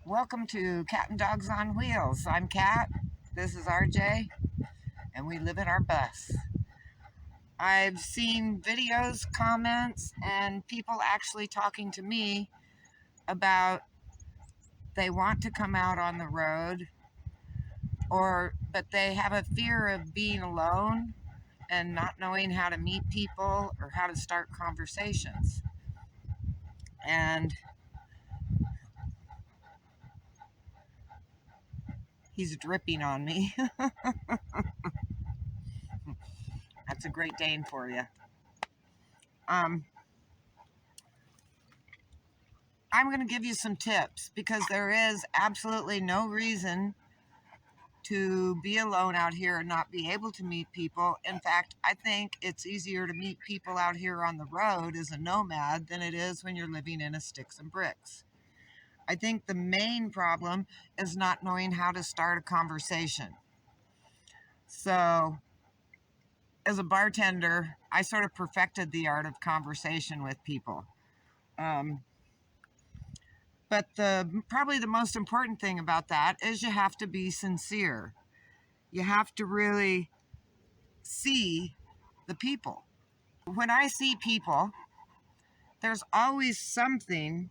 Welcome to Cat and Dogs on Wheels. I'm Cat, this is RJ, and we live in our bus. I've seen videos, comments, and people actually talking to me about they want to come out on the road, but they have a fear of being alone and not knowing how to meet people or how to start conversations. And he's dripping on me. That's a Great Dane for you. Um, I'm going to give you some tips because there is absolutely no reason to be alone out here and not be able to meet people. In fact, I think it's easier to meet people out here on the road as a nomad than it is when you're living in a sticks and bricks. I think the main problem is not knowing how to start a conversation. So, as a bartender, I sort of perfected the art of conversation with people. Um, But probably the most important thing about that is you have to be sincere. You have to really see the people. When I see people, there's always something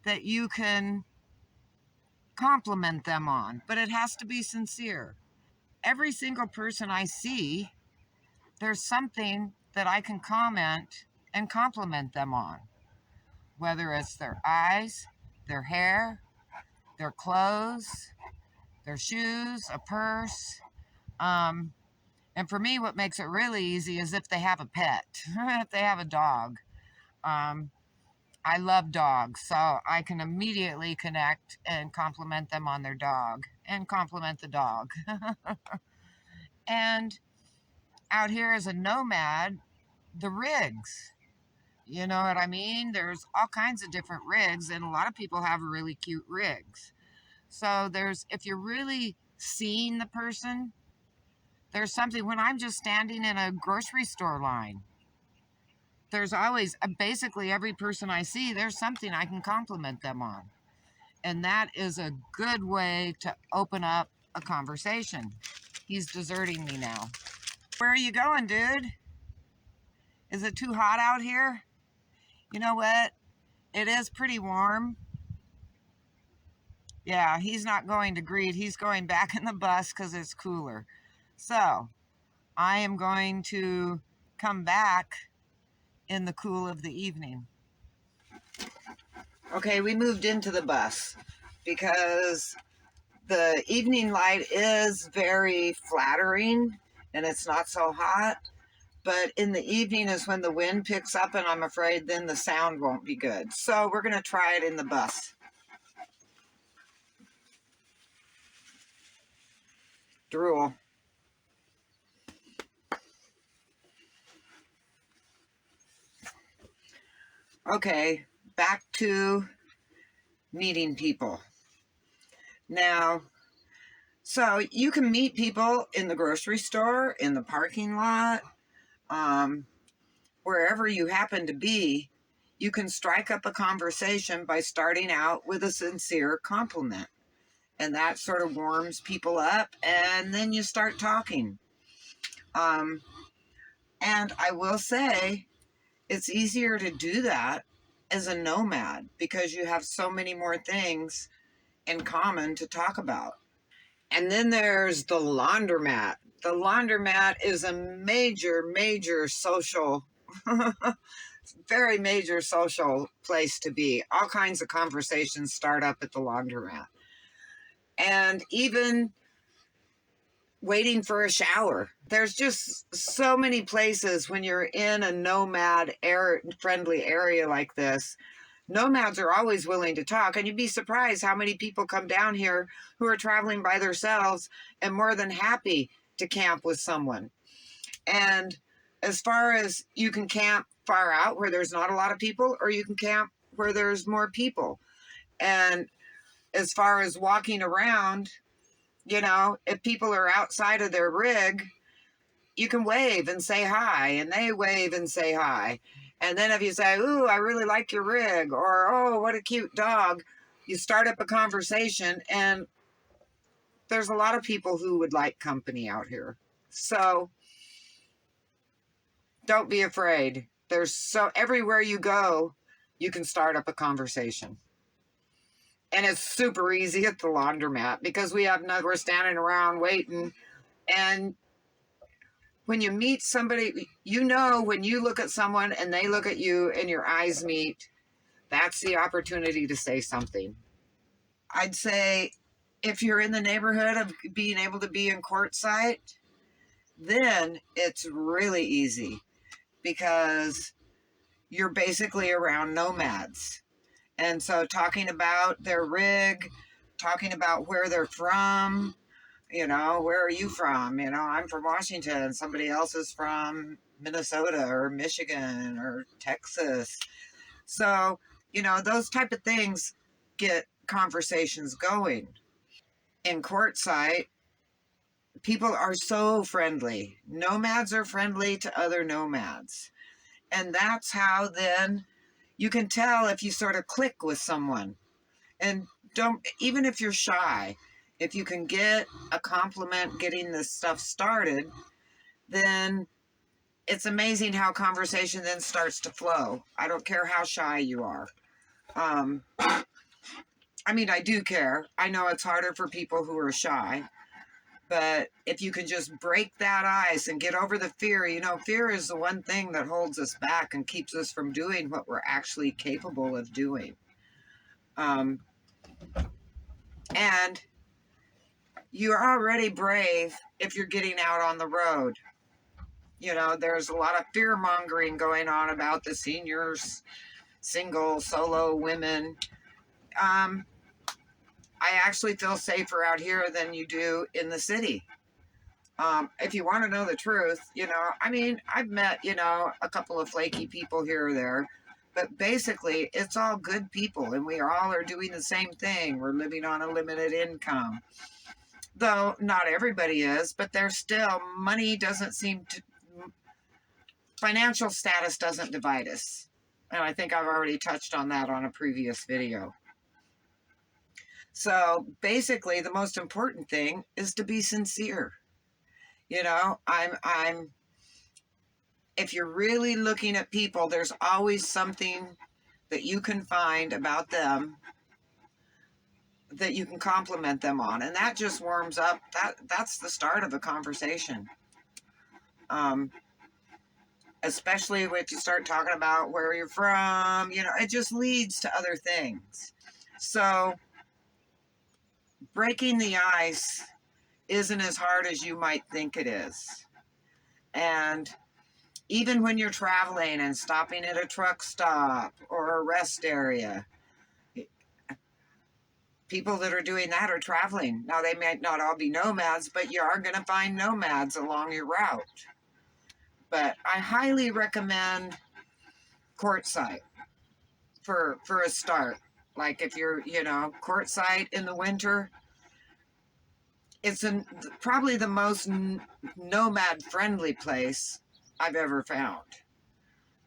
that you can compliment them on, but it has to be sincere. Every single person I see, there's something that I can comment and compliment them on, whether it's their eyes, their hair, their clothes, their shoes, a purse. Um, and for me, what makes it really easy is if they have a pet, if they have a dog. Um, I love dogs, so I can immediately connect and compliment them on their dog and compliment the dog. And out here as a nomad, the rigs, you know what I mean? There's all kinds of different rigs, and a lot of people have really cute rigs. So if you're really seeing the person, there's something. When I'm just standing in a grocery store line, there's always, basically every person I see, there's something I can compliment them on. And that is a good way to open up a conversation. He's deserting me now. Where are you going, dude? Is it too hot out here? You know what? It is pretty warm. Yeah, he's not going to greet. He's going back in the bus because it's cooler. So I am going to come back in the cool of the evening. Okay, we moved into the bus because the evening light is very flattering and it's not so hot. But in the evening is when the wind picks up, and I'm afraid then the sound won't be good. So we're going to try it in the bus. Drool. Okay, back to meeting people. Now, so you can meet people in the grocery store, in the parking lot, wherever you happen to be. You can strike up a conversation by starting out with a sincere compliment. And that sort of warms people up, and then you start talking. And I will say, it's easier to do that as a nomad because you have so many more things in common to talk about. And then there's the laundromat. The laundromat is a major social, very major social place to be. All kinds of conversations start up at the laundromat. And even waiting for a shower. There's just so many places when you're in a nomad friendly area like this. Nomads are always willing to talk, and you'd be surprised how many people come down here who are traveling by themselves and more than happy to camp with someone. And as far as you can camp far out where there's not a lot of people, or you can camp where there's more people. And as far as walking around, you know, if people are outside of their rig, you can wave and say hi, and they wave and say hi. And then if you say, ooh, I really like your rig, or oh, what a cute dog, you start up a conversation, and there's a lot of people who would like company out here. So don't be afraid. There's so everywhere you go, you can start up a conversation. And it's super easy at the laundromat because we're standing around waiting. And when you meet somebody, when you look at someone and they look at you and your eyes meet, that's the opportunity to say something. I'd say if you're in the neighborhood of being able to be in Quartzsite, then it's really easy because you're basically around nomads. And so talking about their rig, talking about where they're from, where are you from? I'm from Washington. Somebody else is from Minnesota or Michigan or Texas. So, those type of things get conversations going. In Quartzsite, people are so friendly. Nomads are friendly to other nomads. And that's how then you can tell if you sort of click with someone. And even if you're shy, if you can get a compliment getting this stuff started, then it's amazing how conversation then starts to flow. I don't care how shy you are. I do care. I know it's harder for people who are shy, but if you can just break that ice and get over the fear, fear is the one thing that holds us back and keeps us from doing what we're actually capable of doing. And you're already brave if you're getting out on the road. There's a lot of fear mongering going on about the seniors, single, solo women. I actually feel safer out here than you do in the city. If you want to know the truth, I've met, a couple of flaky people here or there, but basically it's all good people and we all are doing the same thing. We're living on a limited income. Though not everybody is, but there's still money financial status doesn't divide us. And I think I've already touched on that on a previous video. So basically the most important thing is to be sincere. If you're really looking at people, there's always something that you can find about them that you can compliment them on. And that just warms up. That's the start of a conversation. Especially if you start talking about where you're from, it just leads to other things. So breaking the ice isn't as hard as you might think it is. And even when you're traveling and stopping at a truck stop or a rest area, people that are doing that are traveling. Now, they might not all be nomads, but you are going to find nomads along your route. But I highly recommend Quartzsite for a start. Like if you're, Quartzsite in the winter, it's probably the most nomad-friendly place I've ever found.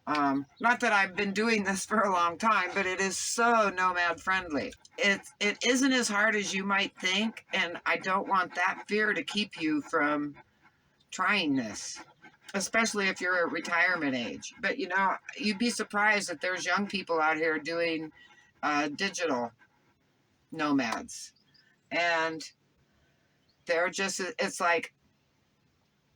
Not that I've been doing this for a long time, but it is so nomad friendly. It isn't as hard as you might think, and I don't want that fear to keep you from trying this, especially if you're at retirement age. But you'd be surprised that there's young people out here doing digital nomads, and it's like,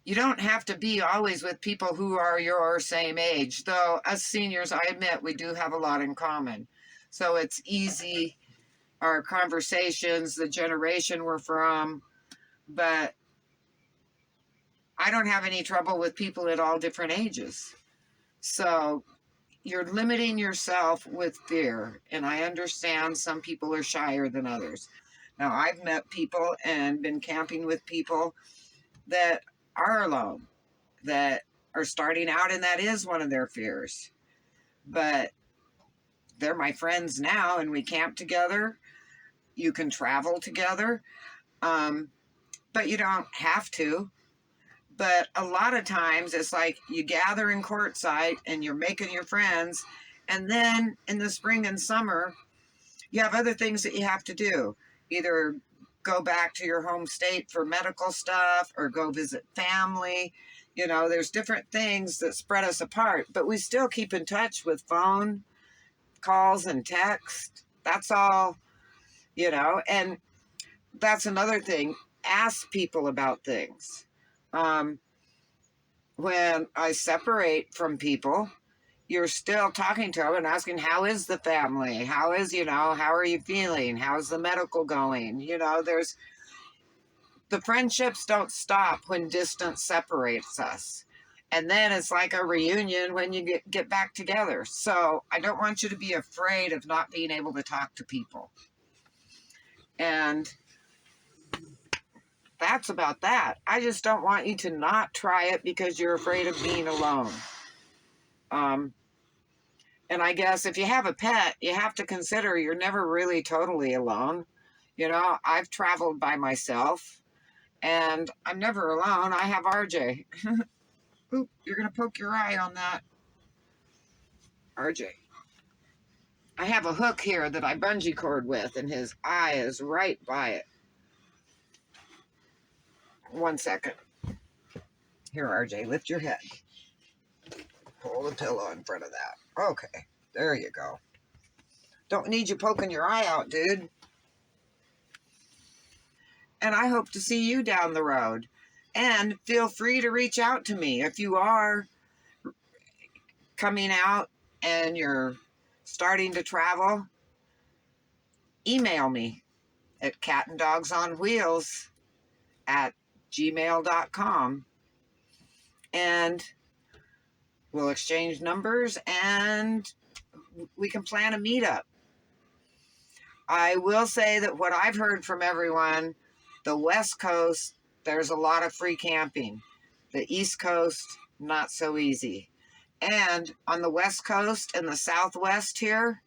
you don't have to be always with people who are your same age, though as seniors, I admit we do have a lot in common. So it's easy, our conversations, the generation we're from, but I don't have any trouble with people at all different ages. So you're limiting yourself with fear, and I understand some people are shyer than others. Now, I've met people and been camping with people that are alone, that are starting out, and that is one of their fears. But they're my friends now, and we camp together. You can travel together, but you don't have to. But a lot of times it's like you gather in Quartzsite and you're making your friends, and then in the spring and summer, you have other things that you have to do. Either go back to your home state for medical stuff or go visit family. You know, there's different things that spread us apart, but we still keep in touch with phone calls and text. That's all, you know, and that's another thing. Ask people about things. When I separate from people, you're still talking to them and asking, how is the family? How is, you know, how are you feeling? How's the medical going? You know, there's the friendships don't stop when distance separates us. And then it's like a reunion when you get back together. So I don't want you to be afraid of not being able to talk to people. And that's about that. I just don't want you to not try it because you're afraid of being alone. And I guess if you have a pet, you have to consider you're never really totally alone. You know, I've traveled by myself and I'm never alone. I have RJ. Oop, you're going to poke your eye on that. RJ. I have a hook here that I bungee cord with and his eye is right by it. 1 second. Here, RJ, lift your head. Pull the pillow in front of that. Okay, there you go. Don't need you poking your eye out, dude. And I hope to see you down the road. And feel free to reach out to me if you are coming out and you're starting to travel. Email me at catanddogsonwheels@gmail.com and we'll exchange numbers and we can plan a meetup. I will say that what I've heard from everyone, the West Coast, there's a lot of free camping. The East Coast, not so easy. And on the West Coast and the Southwest here,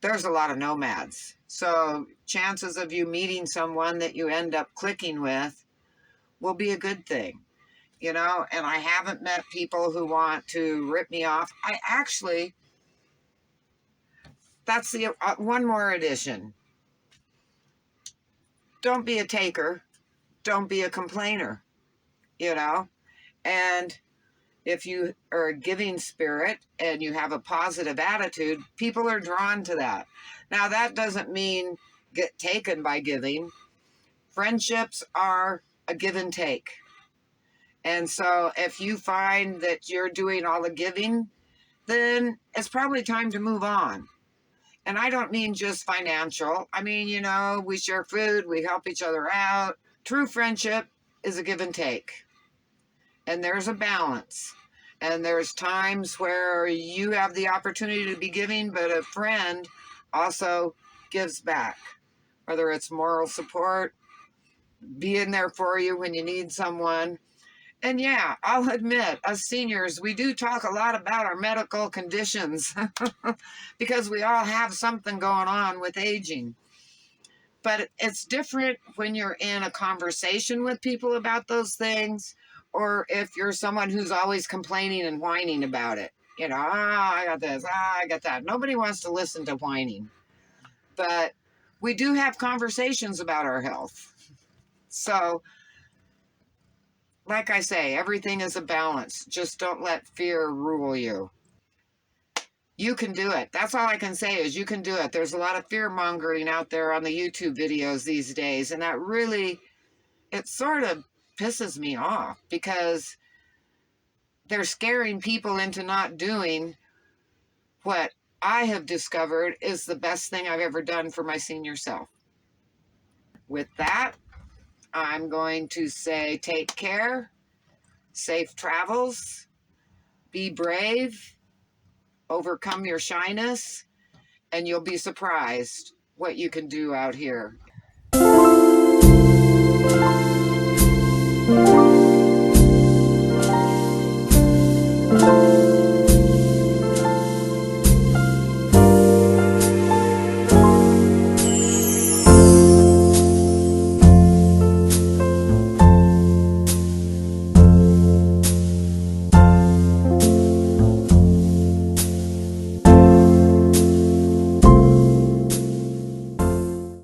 there's a lot of nomads. So chances of you meeting someone that you end up clicking with will be a good thing. You know, and I haven't met people who want to rip me off. I actually, that's the one more addition. Don't be a taker. Don't be a complainer, you know? And if you are a giving spirit and you have a positive attitude, people are drawn to that. Now, that doesn't mean get taken by giving. Friendships are a give and take. And so if you find that you're doing all the giving, then it's probably time to move on. And I don't mean just financial. I mean, you know, we share food, we help each other out. True friendship is a give and take. And there's a balance. And there's times where you have the opportunity to be giving, but a friend also gives back. Whether it's moral support, being there for you when you need someone. And yeah, I'll admit, us seniors, we do talk a lot about our medical conditions because we all have something going on with aging. But it's different when you're in a conversation with people about those things, or if you're someone who's always complaining and whining about it. You know, I got this, I got that. Nobody wants to listen to whining. But we do have conversations about our health. So, like I say, everything is a balance. Just don't let fear rule you. You can do it. That's all I can say is you can do it. There's a lot of fear mongering out there on the YouTube videos these days. And that really, it sort of pisses me off because they're scaring people into not doing what I have discovered is the best thing I've ever done for my senior self. With that, I'm going to say take care, safe travels, be brave, overcome your shyness, and you'll be surprised what you can do out here.